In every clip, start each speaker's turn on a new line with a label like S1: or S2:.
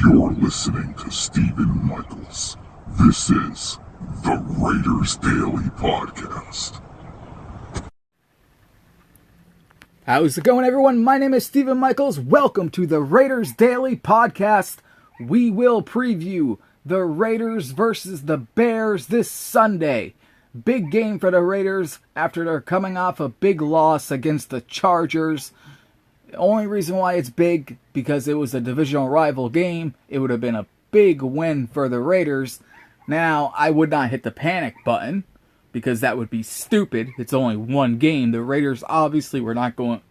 S1: You're listening to Stephen Michaels. This is the Raiders Daily Podcast.
S2: How's it going, everyone? My name is Stephen Michaels. Welcome to the Raiders Daily Podcast. We will preview the Raiders versus the Bears this Sunday. Big game for the Raiders after they're coming off a big loss against the Chargers. The only reason why it's big, because it was a divisional rival game. It would have been a big win for the Raiders. Now, I would not hit the panic button, because that would be stupid. It's only one game. The Raiders obviously were not going,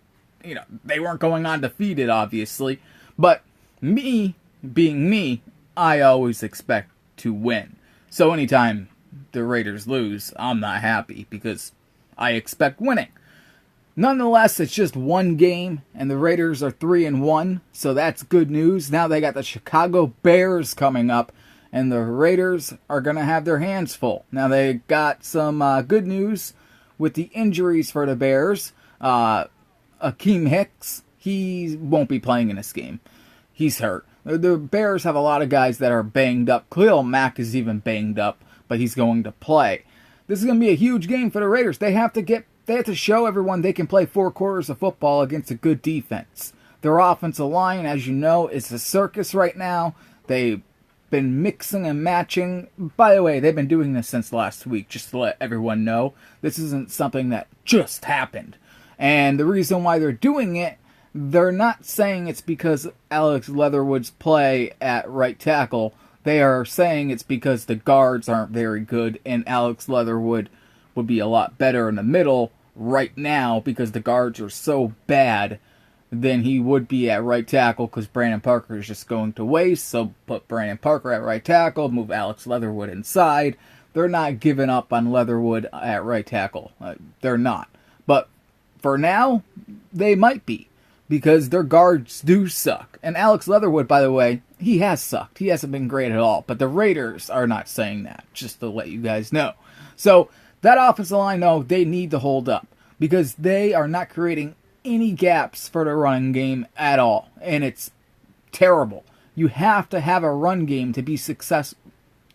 S2: they weren't going undefeated, obviously. But me, being me, I always expect to win. So anytime the Raiders lose, I'm not happy, because I expect winning. Nonetheless, it's just one game, and the Raiders are 3-1, so that's good news. Now they got the Chicago Bears coming up, and the Raiders are going to have their hands full. Now they got some good news with the injuries for the Bears. Akeem Hicks, he won't be playing in this game. He's hurt. The Bears have a lot of guys that are banged up. Khalil Mack is even banged up, but he's going to play. This is going to be a huge game for the Raiders. They have to show everyone they can play 4 quarters of football against a good defense. Their offensive line, as you know, is a circus right now. They've been mixing and matching. By the way, they've been doing this since last week, just to let everyone know. This isn't something that just happened. And the reason why they're doing it, they're not saying it's because Alex Leatherwood's play at right tackle. They are saying it's because the guards aren't very good, and Alex Leatherwood would be a lot better in the middle right now because the guards are so bad than he would be at right tackle, because Brandon Parker is just going to waste. So put Brandon Parker at right tackle, move Alex Leatherwood inside. They're not giving up on Leatherwood at right tackle. They're not. But for now, they might be, because their guards do suck. And Alex Leatherwood, by the way, he has sucked. He hasn't been great at all. But the Raiders are not saying that, just to let you guys know. So that offensive line, though, they need to hold up, because they are not creating any gaps for the running game at all. And it's terrible. You have to have a run game to be successful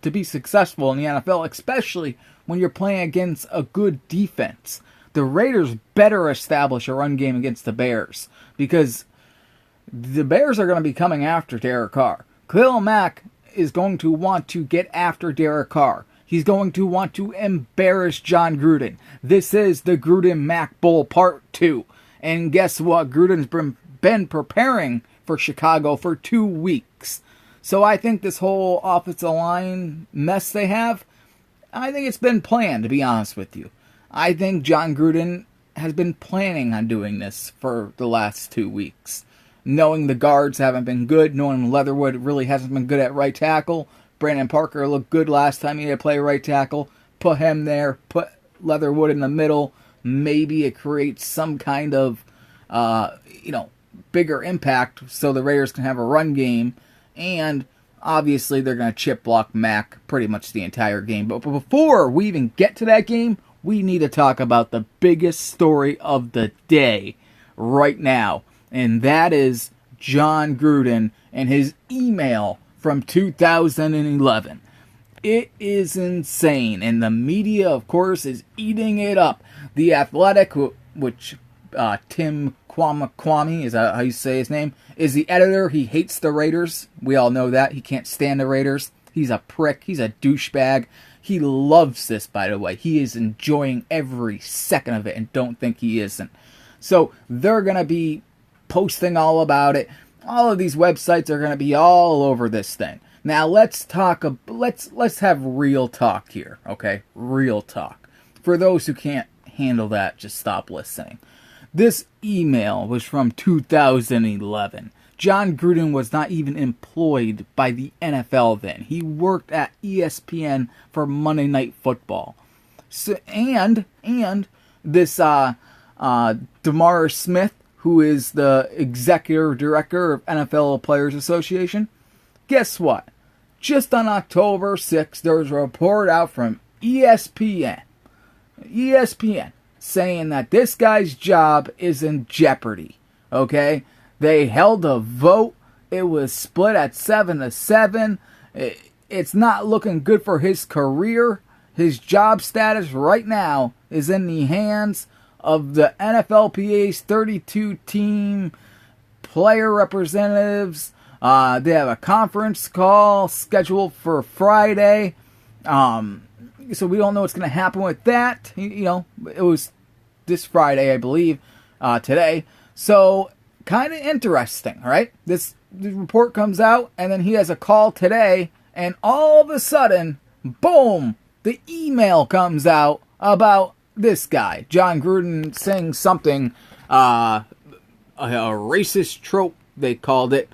S2: in the NFL, especially when you're playing against a good defense. The Raiders better establish a run game against the Bears, because the Bears are going to be coming after Derek Carr. Khalil Mack is going to want to get after Derek Carr. He's going to want to embarrass Jon Gruden. This is the Gruden-Mack Bowl Part 2. And guess what? Gruden's been preparing for Chicago for 2 weeks. So I think this whole offensive line mess they have, I think it's been planned, to be honest with you. I think Jon Gruden has been planning on doing this for the last 2 weeks. Knowing the guards haven't been good, knowing Leatherwood really hasn't been good at right tackle. Brandon Parker looked good last time he had to play right tackle. Put him there, put Leatherwood in the middle. Maybe it creates some kind of, bigger impact so the Raiders can have a run game. And obviously they're going to chip block Mack pretty much the entire game. But before we even get to that game, we need to talk about the biggest story of the day right now. And that is Jon Gruden and his email from 2011. It is insane, and the media, of course, is eating it up. The Athletic, which Tim Kwame, is that how you say his name, is the editor. He hates the Raiders. We all know that. He can't stand the Raiders. He's a prick. He's a douchebag. He loves this, by the way. He is enjoying every second of it, and don't think he isn't. So they're going to be posting all about it. All of these websites are going to be all over this thing. Now let's have real talk here, okay? Real talk. For those who can't handle that, just stop listening. This email was from 2011. Jon Gruden was not even employed by the NFL then. He worked at ESPN for Monday Night Football. So, and this DeMar Smith, who is the executive director of NFL Players Association, guess what? Just on October 6th, there was a report out from ESPN saying that this guy's job is in jeopardy, okay? They held a vote It was split at 7-7. It's not looking good for his career. His job status right now is in the hands of the NFLPA's 32-team player representatives. They have a conference call scheduled for Friday. So we don't know what's going to happen with that. It was this Friday, I believe, today. So kind of interesting, right? This report comes out, and then he has a call today, and all of a sudden, boom, the email comes out about this guy, Jon Gruden, saying something, a racist trope, they called it.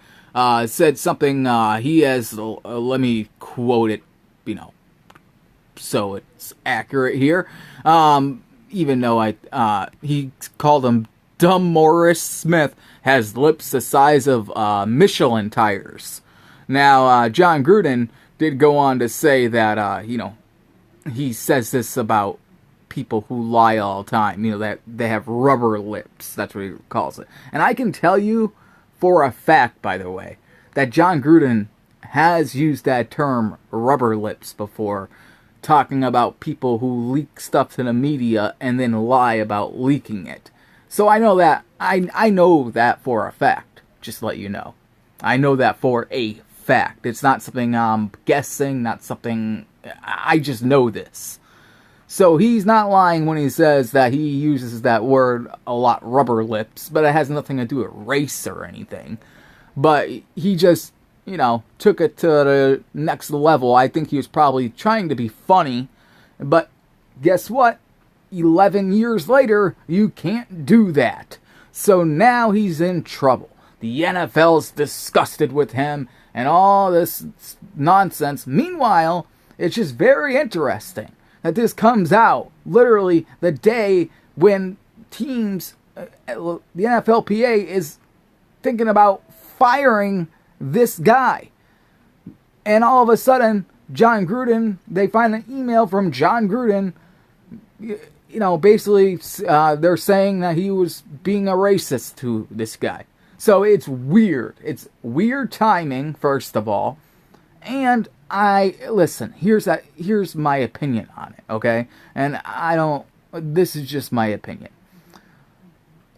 S2: Said something, he has, let me quote it, so it's accurate here. Even though he called him dumb Morris Smith has lips the size of Michelin tires. Now, Jon Gruden did go on to say that, he says this about people who lie all the time, that they have rubber lips. That's what he calls it. And I can tell you for a fact, by the way, that Jon Gruden has used that term rubber lips before, talking about people who leak stuff to the media and then lie about leaking it. So I know that. I know that for a fact, just to let you know. I know that for a fact. It's not something I'm guessing, not something... I just know this. So he's not lying when he says that he uses that word a lot, rubber lips, but it has nothing to do with race or anything. But he just, took it to the next level. I think he was probably trying to be funny, but guess what? 11 years later, you can't do that. So now he's in trouble. The NFL's disgusted with him and all this nonsense. Meanwhile, it's just very interesting that this comes out literally the day when teams, the NFLPA is thinking about firing this guy. And all of a sudden, Jon Gruden, they find an email from Jon Gruden, basically they're saying that he was being a racist to this guy. So it's weird. It's weird timing, first of all. And here's my opinion on it, okay? And this is just my opinion.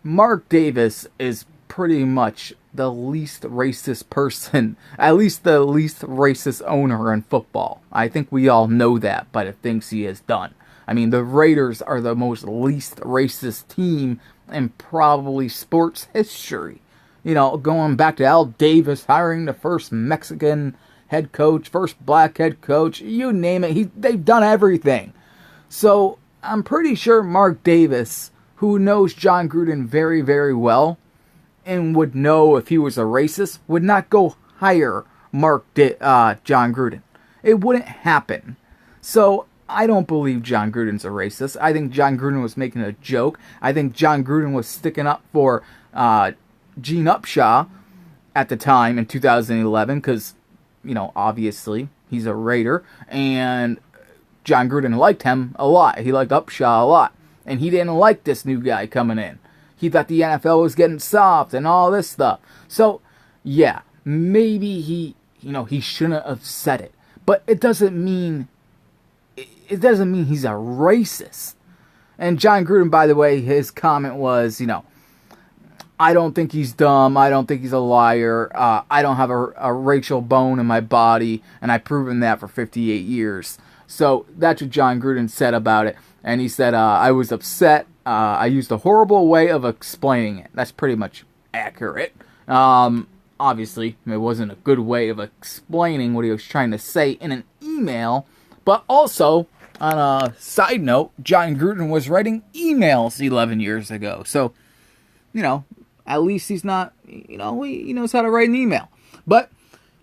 S2: Mark Davis is pretty much the least racist person, at least the least racist owner in football. I think we all know that by the things he has done. I mean, the Raiders are the most least racist team in probably sports history. Going back to Al Davis hiring the first Mexican head coach, first black head coach, you name it, they've done everything. So I'm pretty sure Mark Davis, who knows Jon Gruden very, very well, and would know if he was a racist, would not go hire Jon Gruden. It wouldn't happen. So I don't believe Jon Gruden's a racist. I think Jon Gruden was making a joke. I think Jon Gruden was sticking up for Gene Upshaw at the time in 2011 because, obviously he's a Raider, and Jon Gruden liked him a lot. He liked Upshaw a lot, and he didn't like this new guy coming in. He thought the NFL was getting soft and all this stuff. So, yeah, maybe he shouldn't have said it, but it doesn't mean he's a racist. And Jon Gruden, by the way, his comment was, I don't think he's dumb. I don't think he's a liar. I don't have a racial bone in my body, and I've proven that for 58 years. So that's what Jon Gruden said about it. And he said, I was upset. I used a horrible way of explaining it. That's pretty much accurate. Obviously, it wasn't a good way of explaining what he was trying to say in an email. But also, on a side note, Jon Gruden was writing emails 11 years ago. So, at least he's not, he knows how to write an email. But,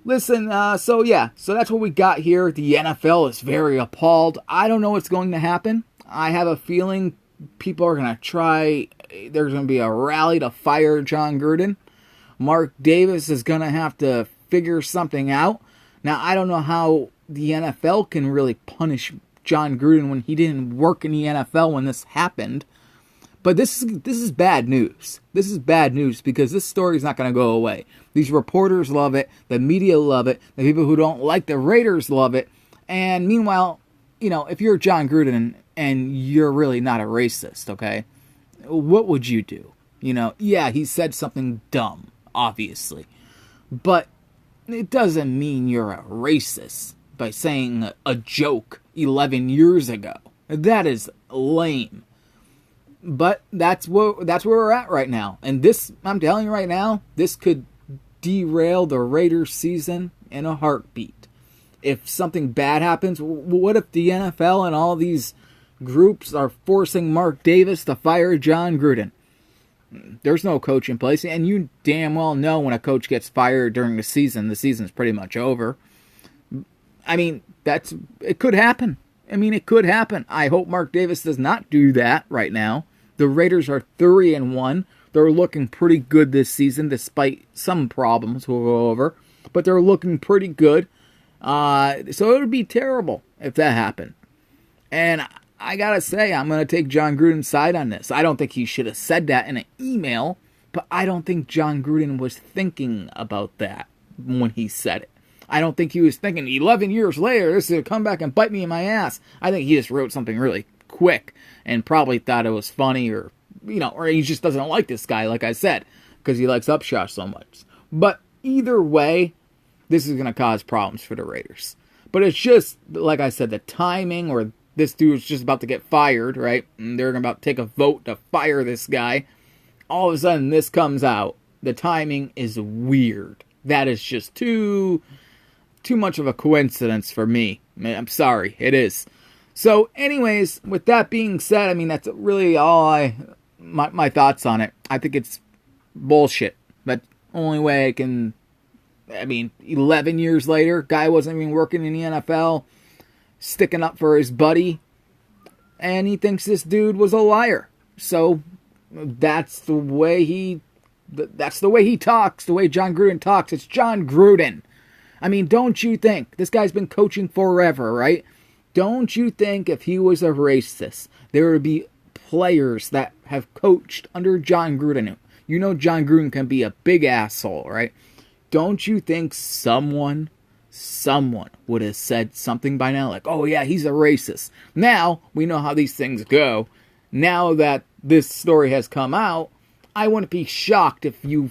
S2: listen, so that's what we got here. The NFL is very appalled. I don't know what's going to happen. I have a feeling people are going to try, there's going to be a rally to fire Jon Gruden. Mark Davis is going to have to figure something out. Now, I don't know how the NFL can really punish Jon Gruden when he didn't work in the NFL when this happened. But this is bad news. This is bad news because this story is not going to go away. These reporters love it. The media love it. The people who don't like the Raiders love it. And meanwhile, if you're Jon Gruden and you're really not a racist, okay, what would you do? Yeah, he said something dumb, obviously. But it doesn't mean you're a racist by saying a joke 11 years ago. That is lame. But that's where we're at right now. And this, I'm telling you right now, this could derail the Raiders season in a heartbeat. If something bad happens, what if the NFL and all these groups are forcing Mark Davis to fire Jon Gruden? There's no coach in place, and you damn well know when a coach gets fired during the season's pretty much over. I mean, it could happen. It could happen. I hope Mark Davis does not do that right now. The Raiders are 3-1. They're looking pretty good this season, despite some problems we'll go over. But they're looking pretty good. So it would be terrible if that happened. And I gotta say, I'm gonna take Jon Gruden's side on this. I don't think he should have said that in an email, but I don't think Jon Gruden was thinking about that when he said it. I don't think he was thinking 11 years later, this is going to come back and bite me in my ass. I think he just wrote something really quick and probably thought it was funny or he just doesn't like this guy, like I said, because he likes Upshaw so much. But either way, this is going to cause problems for the Raiders. But it's just, like I said, the timing, or this dude's just about to get fired, right? And they're about to take a vote to fire this guy. All of a sudden, this comes out. The timing is weird. That is just too much of a coincidence for me. I'm sorry, it is. So anyways, with that being said, that's really all my thoughts on it. I think it's bullshit. But only way I can, 11 years later, guy wasn't even working in the NFL, sticking up for his buddy, and he thinks this dude was a liar. So that's the way he talks, the way Jon Gruden talks. It's Jon Gruden. Don't you think, this guy's been coaching forever, right? Don't you think if he was a racist, there would be players that have coached under Jon Gruden? Jon Gruden can be a big asshole, right? Don't you think someone would have said something by now, like, oh yeah, he's a racist. Now, we know how these things go. Now that this story has come out, I wouldn't be shocked if you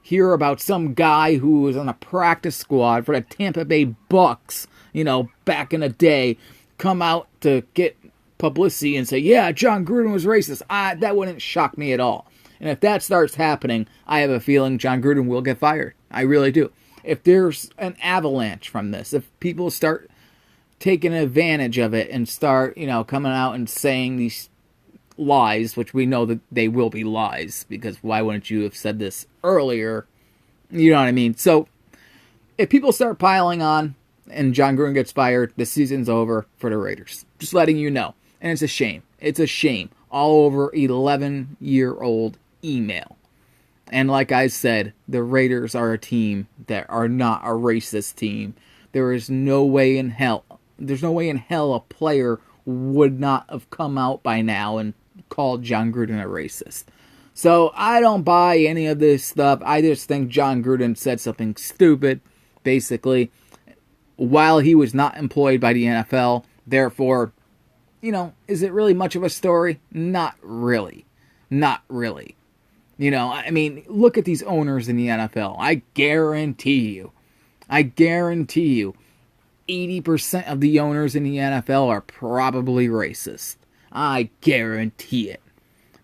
S2: hear about some guy who was on a practice squad for the Tampa Bay Bucks, back in the day, come out to get publicity and say, yeah, Jon Gruden was racist. That wouldn't shock me at all. And if that starts happening, I have a feeling Jon Gruden will get fired. I really do. If there's an avalanche from this, if people start taking advantage of it and start, coming out and saying these lies, which we know that they will be lies, because why wouldn't you have said this earlier? You know what I mean? So if people start piling on and Jon Gruden gets fired, the season's over for the Raiders. Just letting you know. And it's a shame. It's a shame. All over 11-year-old email. And like I said, the Raiders are a team that are not a racist team. There is no way in hell. There's no way in hell a player would not have come out by now and called Jon Gruden a racist. So I don't buy any of this stuff. I just think Jon Gruden said something stupid, basically, while he was not employed by the NFL. Therefore, is it really much of a story? Not really. Not really. Look at these owners in the NFL. I guarantee you, 80% of the owners in the NFL are probably racist. I guarantee it.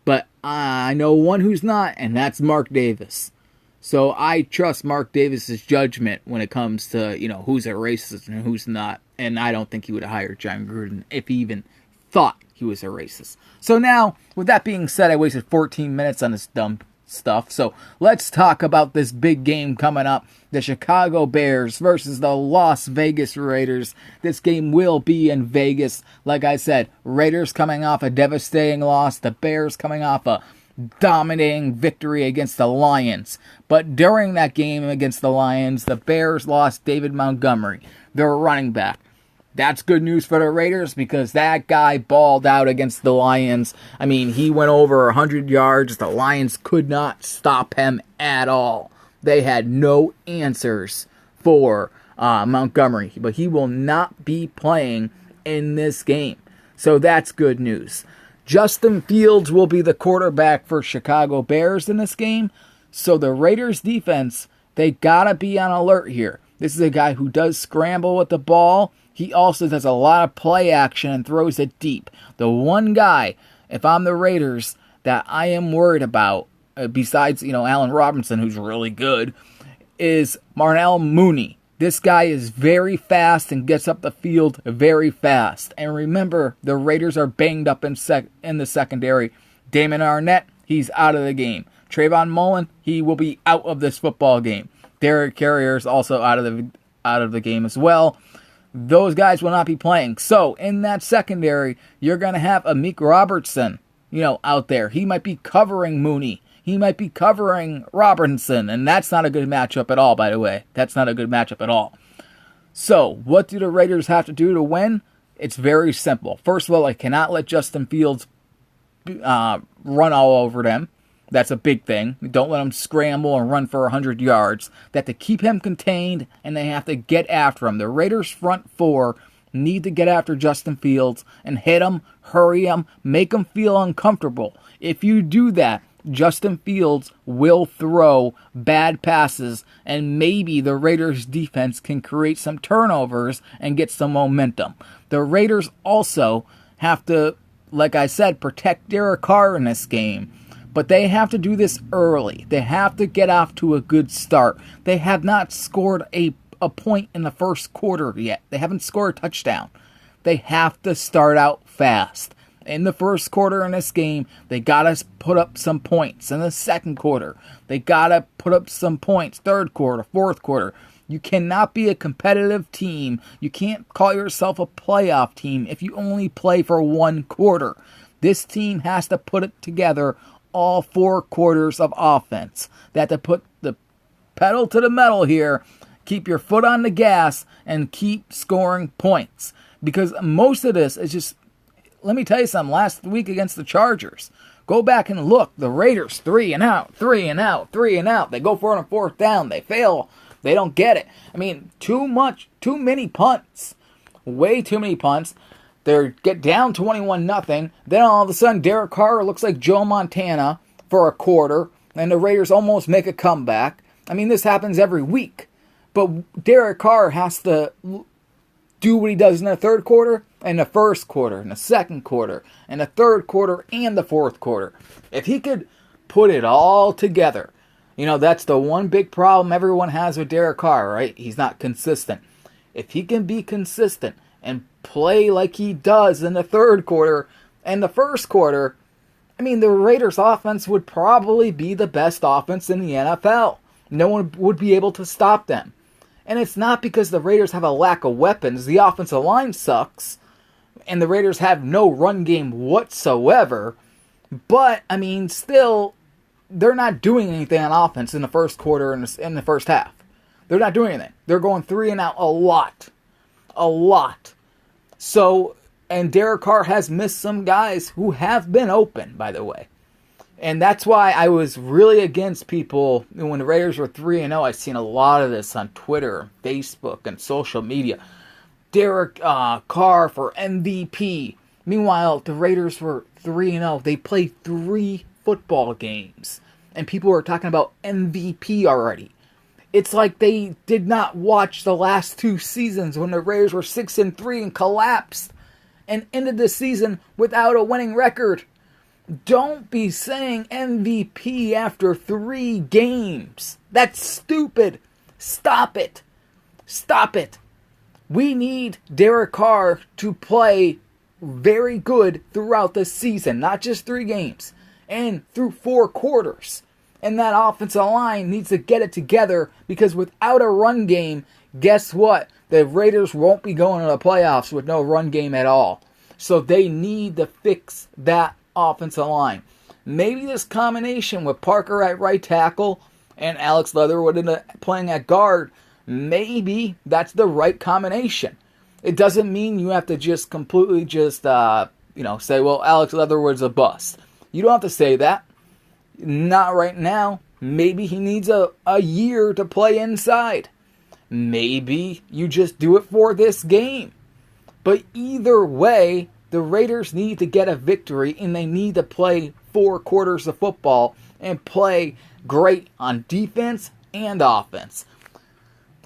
S2: But I know one who's not, and that's Mark Davis. So I trust Mark Davis's judgment when it comes to, who's a racist and who's not. And I don't think he would have hired Jon Gruden if he even thought he was a racist. So now, with that being said, I wasted 14 minutes on this dumb stuff. So let's talk about this big game coming up. The Chicago Bears versus the Las Vegas Raiders. This game will be in Vegas. Like I said, Raiders coming off a devastating loss. The Bears coming off a dominating victory against the Lions. But during that game against the Lions, the Bears lost David Montgomery, their running back. That's good news for the Raiders because that guy balled out against the Lions. I mean, he went over 100 yards. The Lions could not stop him at all. They had no answers for Montgomery, but he will not be playing in this game. So that's good news. Justin Fields will be the quarterback for Chicago Bears in this game. So the Raiders defense, they gotta be on alert here. This is a guy who does scramble with the ball. He also does a lot of play action and throws it deep. The one guy, if I'm the Raiders, that I am worried about, besides, Allen Robinson, who's really good, is Marnell Mooney. This guy is very fast and gets up the field very fast. And remember, the Raiders are banged up in the secondary. Damon Arnett, he's out of the game. Trayvon Mullen, he will be out of this football game. Derek Carrier is also out of the game as well. Those guys will not be playing. So, in that secondary, you're going to have Amik Robertson, out there. He might be covering Mooney. He might be covering Robinson. And that's not a good matchup at all, by the way. That's not a good matchup at all. So, what do the Raiders have to do to win? It's very simple. First of all, I cannot let Justin Fields run all over them. That's a big thing. Don't let him scramble and run for 100 yards. They have to keep him contained, and they have to get after him. The Raiders' front four need to get after Justin Fields and hit him, hurry him, make him feel uncomfortable. If you do that, Justin Fields will throw bad passes, and maybe the Raiders' defense can create some turnovers and get some momentum. The Raiders also have to, like I said, protect Derek Carr in this game. But they have to do this early. They have to get off to a good start. They have not scored a point in the first quarter yet. They haven't scored a touchdown. They have to start out fast. In the first quarter in this game, they got to put up some points. In the second quarter, they got to put up some points. Third quarter, fourth quarter. You cannot be a competitive team. You can't call yourself a playoff team if you only play for one quarter. This team has to put it together all 4 quarters of offense. They have to put the pedal to the metal here, keep your foot on the gas, and keep scoring points. Because most of this is just, let me tell you something, last week against the Chargers, go back and look, the Raiders 3 and out. They go for it on 4th down, they fail, they don't get it. I mean, too many punts, way too many punts. They get down 21-0. Then all of a sudden, Derek Carr looks like Joe Montana for a quarter, and the Raiders almost make a comeback. I mean, this happens every week. But Derek Carr has to do what he does in the third quarter, and the first quarter, and the second quarter, and the third quarter, and the fourth quarter. If he could put it all together, that's the one big problem everyone has with Derek Carr, right? He's not consistent. If he can be consistent and play like he does in the third quarter and the first quarter, I mean, the Raiders' offense would probably be the best offense in the NFL. No one would be able to stop them. And it's not because the Raiders have a lack of weapons. The offensive line sucks, and the Raiders have no run game whatsoever. But, I mean, still, they're not doing anything on offense in the first quarter and in the first half. They're not doing anything. They're going 3 and out a lot. So, and Derek Carr has missed some guys who have been open, by the way. And that's why I was really against people, when the Raiders were 3-0, I've seen a lot of this on Twitter, Facebook, and social media. Derek Carr for MVP. Meanwhile, the Raiders were 3-0. They played 3 football games. And people were talking about MVP already. It's like they did not watch the last 2 seasons when the Raiders were 6-3 and collapsed and ended the season without a winning record. Don't be saying MVP after 3 games. That's stupid. Stop it. We need Derek Carr to play very good throughout the season, not just 3 games, and through 4 quarters. And that offensive line needs to get it together, because without a run game, guess what? The Raiders won't be going to the playoffs with no run game at all. So they need to fix that offensive line. Maybe this combination with Parker at right tackle and Alex Leatherwood playing at guard, maybe that's the right combination. It doesn't mean you have to just completely just, say, well, Alex Leatherwood's a bust. You don't have to say that. Not right now. Maybe he needs a year to play inside. Maybe you just do it for this game. But either way, the Raiders need to get a victory, and they need to play 4 quarters of football and play great on defense and offense.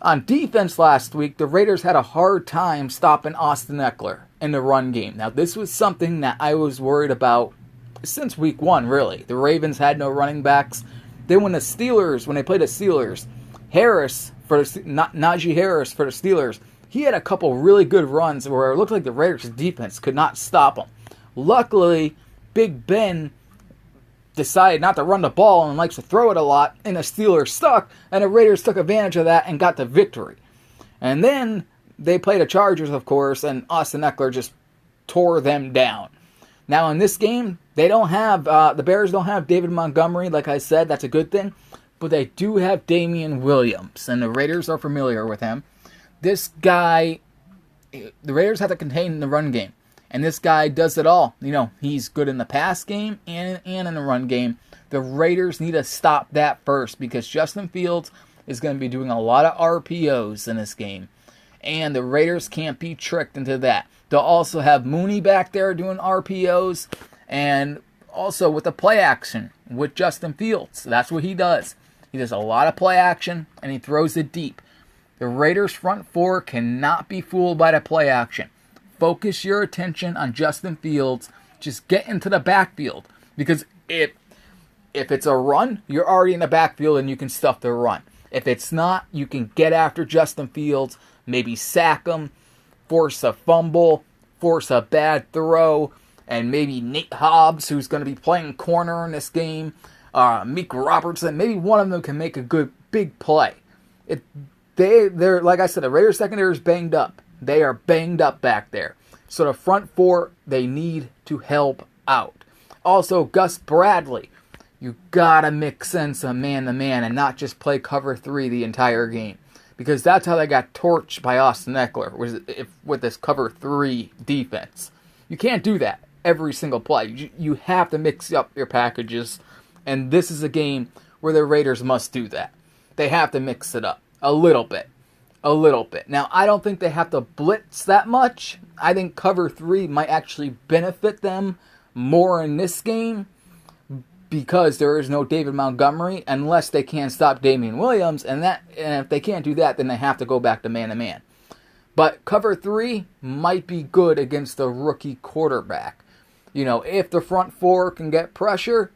S2: On defense last week, the Raiders had a hard time stopping Austin Eckler in the run game. Now, this was something that I was worried about since week 1, really. The Ravens had no running backs. Then when they played the Steelers, Najee Harris for the Steelers, he had a couple really good runs where it looked like the Raiders' defense could not stop him. Luckily, Big Ben decided not to run the ball and likes to throw it a lot, and the Steelers stuck, and the Raiders took advantage of that and got the victory. And then they played the Chargers, of course, and Austin Eckler just tore them down. Now in this game, the Bears don't have David Montgomery, like I said, that's a good thing, but they do have Damian Williams, and the Raiders are familiar with him. This guy, the Raiders have to contain the run game. And this guy does it all. He's good in the pass game and in the run game. The Raiders need to stop that first because Justin Fields is going to be doing a lot of RPOs in this game. And the Raiders can't be tricked into that. They'll also have Mooney back there doing RPOs and also with the play action with Justin Fields. That's what he does. He does a lot of play action and he throws it deep. The Raiders' front 4 cannot be fooled by the play action. Focus your attention on Justin Fields. Just get into the backfield. Because if it's a run, you're already in the backfield and you can stuff the run. If it's not, you can get after Justin Fields, maybe sack him, force a fumble, force a bad throw, and maybe Nate Hobbs, who's going to be playing corner in this game, Meek Robertson, maybe one of them can make a good big play. They're like I said, the Raiders secondary is banged up. They are banged up back there. So the front 4, they need to help out. Also, Gus Bradley. You gotta mix in some man-to-man and not just play cover 3 the entire game. Because that's how they got torched by Austin Eckler, with this cover 3 defense. You can't do that every single play. You have to mix up your packages. And this is a game where the Raiders must do that. They have to mix it up a little bit. Now, I don't think they have to blitz that much. I think cover 3 might actually benefit them more in this game because there is no David Montgomery unless they can't stop Damian Williams. And if they can't do that, then they have to go back to man-to-man. But cover 3 might be good against a rookie quarterback. If the front 4 can get pressure,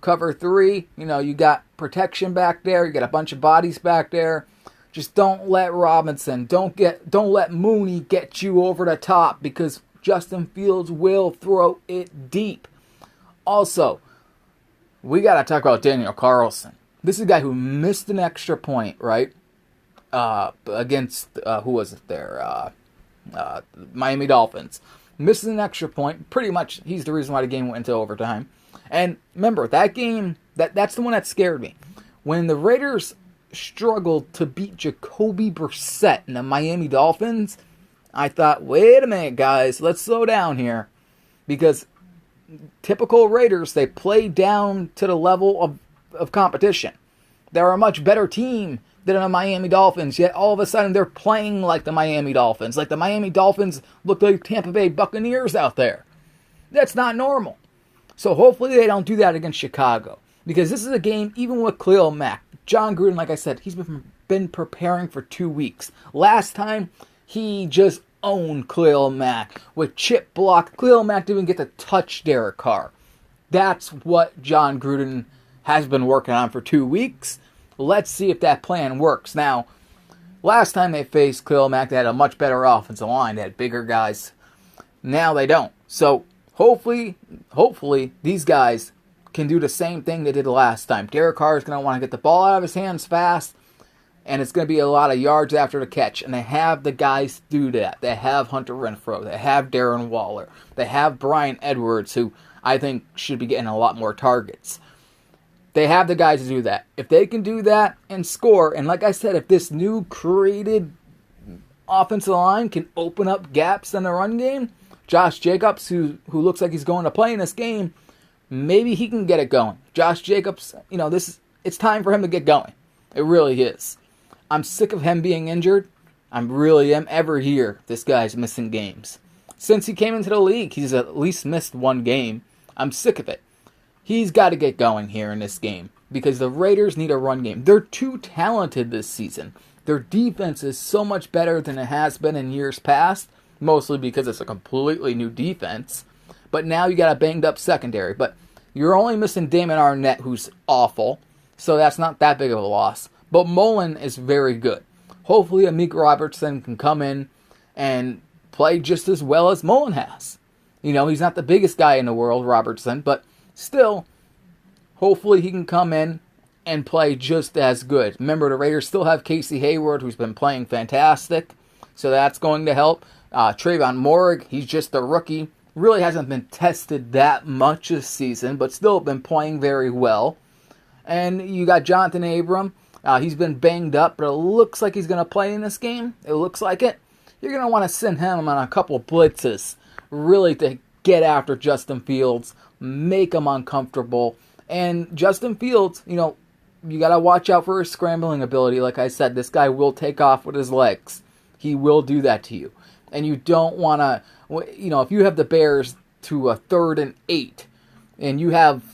S2: cover 3, you got protection back there. You got a bunch of bodies back there. Just don't let Robinson, don't let Mooney get you over the top because Justin Fields will throw it deep. Also, we got to talk about Daniel Carlson. This is a guy who missed an extra point, right? Against, who was it there? Miami Dolphins. Missed an extra point. Pretty much, he's the reason why the game went into overtime. And remember, that game, that's the one that scared me. When the Raiders struggled to beat Jacoby Brissett and the Miami Dolphins, I thought, wait a minute, guys, let's slow down here. Because typical Raiders, they play down to the level of competition. They're a much better team than the Miami Dolphins, yet all of a sudden they're playing like the Miami Dolphins. Like the Miami Dolphins look like Tampa Bay Buccaneers out there. That's not normal. So hopefully they don't do that against Chicago. Because this is a game, even with Khalil Mack, Jon Gruden, like I said, he's been preparing for 2 weeks. Last time, he just owned Khalil Mack with chip block. Khalil Mack didn't even get to touch Derek Carr. That's what Jon Gruden has been working on for 2 weeks. Let's see if that plan works. Now, last time they faced Khalil Mack, they had a much better offensive line. They had bigger guys. Now they don't. So hopefully, these guys can do the same thing they did last time. Derek Carr is going to want to get the ball out of his hands fast, and it's going to be a lot of yards after the catch. And they have the guys to do that. They have Hunter Renfrow. They have Darren Waller. They have Bryan Edwards, who I think should be getting a lot more targets. They have the guys to do that. If they can do that and score, and like I said, if this new created offensive line can open up gaps in the run game, Josh Jacobs, who looks like he's going to play in this game, maybe he can get it going. Josh Jacobs, it's time for him to get going. It really is. I'm sick of him being injured. I really am. Every year, this guy's missing games. Since he came into the league, he's at least missed one game. I'm sick of it. He's got to get going here in this game because the Raiders need a run game. They're too talented this season. Their defense is so much better than it has been in years past, mostly because it's a completely new defense. But now you got a banged up secondary. But you're only missing Damon Arnett, who's awful, so that's not that big of a loss. But Mullen is very good. Hopefully Amik Robertson can come in and play just as well as Mullen has. He's not the biggest guy in the world, Robertson, but still, hopefully he can come in and play just as good. Remember, the Raiders still have Casey Hayward, who's been playing fantastic, so that's going to help. Trayvon Moehrig, he's just a rookie. Really hasn't been tested that much this season, but still been playing very well. And you got Jonathan Abram. He's been banged up, but it looks like he's going to play in this game. It looks like it. You're going to want to send him on a couple blitzes, really to get after Justin Fields, make him uncomfortable. And Justin Fields, you got to watch out for his scrambling ability. Like I said, this guy will take off with his legs. He will do that to you. And you don't want to, if you have the Bears to a 3rd and 8, and you have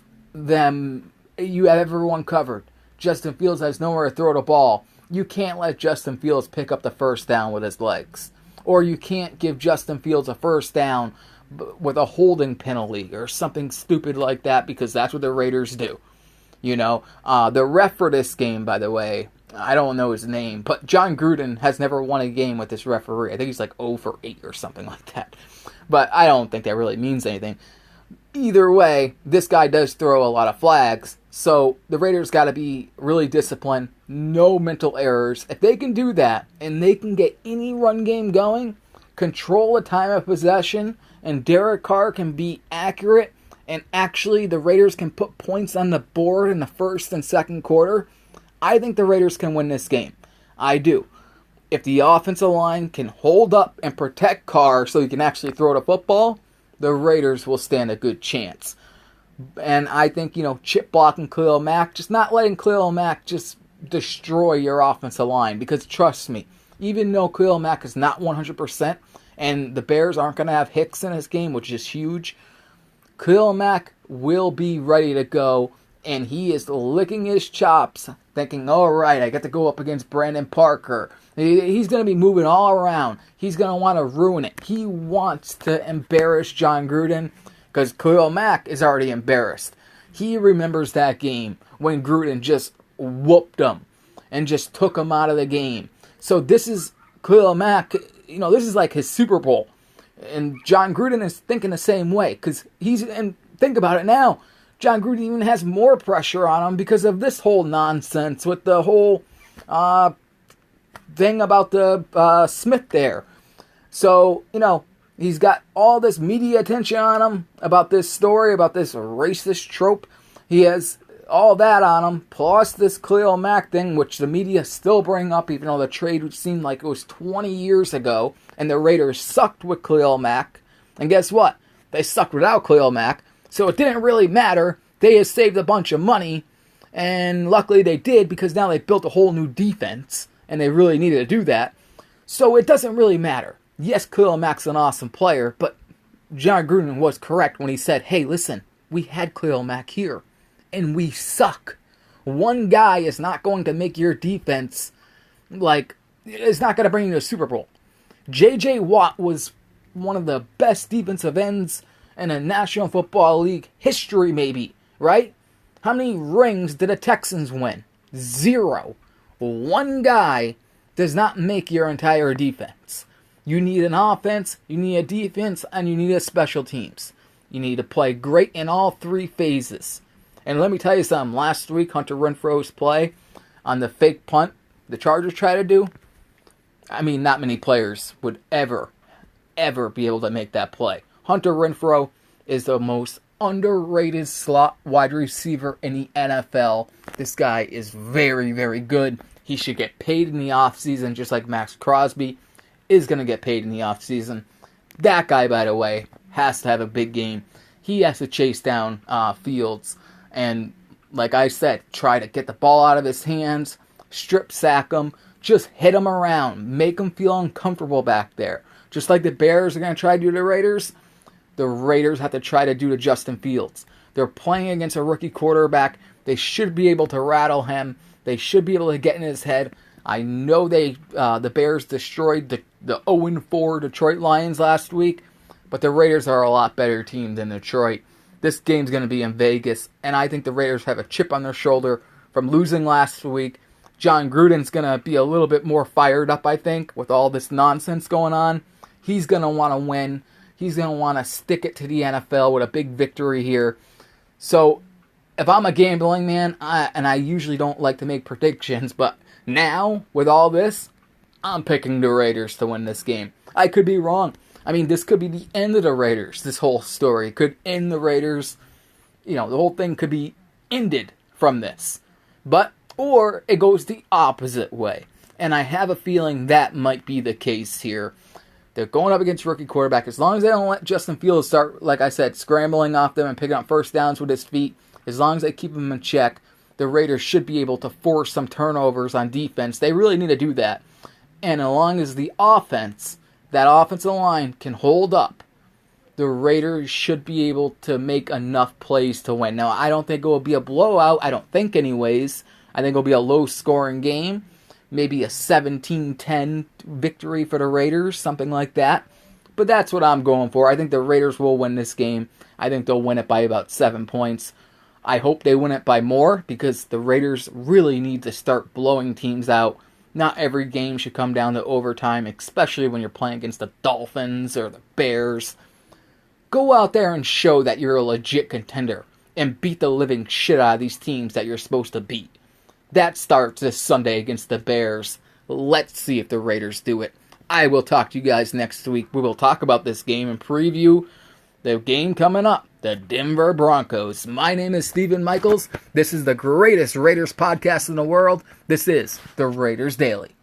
S2: everyone covered, Justin Fields has nowhere to throw the ball, you can't let Justin Fields pick up the first down with his legs. Or you can't give Justin Fields a first down with a holding penalty or something stupid like that, because that's what the Raiders do. The ref for this game, by the way, I don't know his name, but Jon Gruden has never won a game with this referee. I think he's like 0 for 8 or something like that. But I don't think that really means anything. Either way, this guy does throw a lot of flags, so the Raiders got to be really disciplined, no mental errors. If they can do that, and they can get any run game going, control the time of possession, and Derek Carr can be accurate, and actually the Raiders can put points on the board in the first and second quarter, I think the Raiders can win this game. I do. If the offensive line can hold up and protect Carr so he can actually throw the football, the Raiders will stand a good chance. And I think, chip blocking Khalil Mack, just not letting Khalil Mack just destroy your offensive line. Because trust me, even though Khalil Mack is not 100%, and the Bears aren't going to have Hicks in this game, which is huge, Khalil Mack will be ready to go, and he is licking his chops, thinking, all right, I get to go up against Brandon Parker. He's going to be moving all around. He's going to want to ruin it. He wants to embarrass Jon Gruden because Khalil Mack is already embarrassed. He remembers that game when Gruden just whooped him and just took him out of the game. So this is Khalil Mack, this is like his Super Bowl. And Jon Gruden is thinking the same way because and think about it now, Jon Gruden even has more pressure on him because of this whole nonsense with the whole thing about the Smith there. So, he's got all this media attention on him about this story, about this racist trope. He has all that on him, plus this Khalil Mack thing, which the media still bring up, even though the trade seemed like it was 20 years ago, and the Raiders sucked with Khalil Mack. And guess what? They sucked without Khalil Mack, so it didn't really matter. They had saved a bunch of money, and luckily they did, because now they built a whole new defense, and they really needed to do that. So it doesn't really matter. Yes, Khalil Mack's an awesome player, but Jon Gruden was correct when he said, hey, listen, we had Khalil Mack here, and we suck. One guy is not going to make your defense, it's not going to bring you to a Super Bowl. J.J. Watt was one of the best defensive ends in the National Football League history, maybe, right? How many rings did the Texans win? 0. One guy does not make your entire defense. You need an offense, you need a defense, and you need a special teams. You need to play great in all 3 phases. And let me tell you something. Last week, Hunter Renfro's play on the fake punt the Chargers tried to do, not many players would ever be able to make that play. Hunter Renfrow is the most underrated slot wide receiver in the NFL. This guy is very, very good. He should get paid in the offseason just like Max Crosby. is going to get paid in the offseason. That guy, by the way, has to have a big game. He has to chase down Fields and, like I said, try to get the ball out of his hands, strip sack him, just hit him around, make him feel uncomfortable back there. Just like the Bears are going to try to do to the Raiders have to try to do to Justin Fields. They're playing against a rookie quarterback. They should be able to rattle him. They should be able to get in his head. I know the Bears destroyed the 0-4 Detroit Lions last week, but the Raiders are a lot better team than Detroit. This game's going to be in Vegas, and I think the Raiders have a chip on their shoulder from losing last week. Jon Gruden's going to be a little bit more fired up, I think, with all this nonsense going on. He's going to want to win. He's going to want to stick it to the NFL with a big victory here. So, if I'm a gambling man, and I usually don't like to make predictions, but now, with all this, I'm picking the Raiders to win this game. I could be wrong. I mean, this could be the end of the Raiders, this whole story. It could end the Raiders. The whole thing could be ended from this. Or it goes the opposite way. And I have a feeling that might be the case here. They're going up against rookie quarterback. As long as they don't let Justin Fields start, like I said, scrambling off them and picking up first downs with his feet, as long as they keep him in check, the Raiders should be able to force some turnovers on defense. They really need to do that. And as long as the offense, that offensive line, can hold up, the Raiders should be able to make enough plays to win. Now, I don't think it will be a blowout. I don't think anyways. I think it'll be a low-scoring game. Maybe a 17-10 victory for the Raiders, something like that. But that's what I'm going for. I think the Raiders will win this game. I think they'll win it by about 7 points. I hope they win it by more because the Raiders really need to start blowing teams out. Not every game should come down to overtime, especially when you're playing against the Dolphins or the Bears. Go out there and show that you're a legit contender and beat the living shit out of these teams that you're supposed to beat. That starts this Sunday against the Bears. Let's see if the Raiders do it. I will talk to you guys next week. We will talk about this game and preview the game coming up, the Denver Broncos. My name is Stephen Michaels. This is the greatest Raiders podcast in the world. This is the Raiders Daily.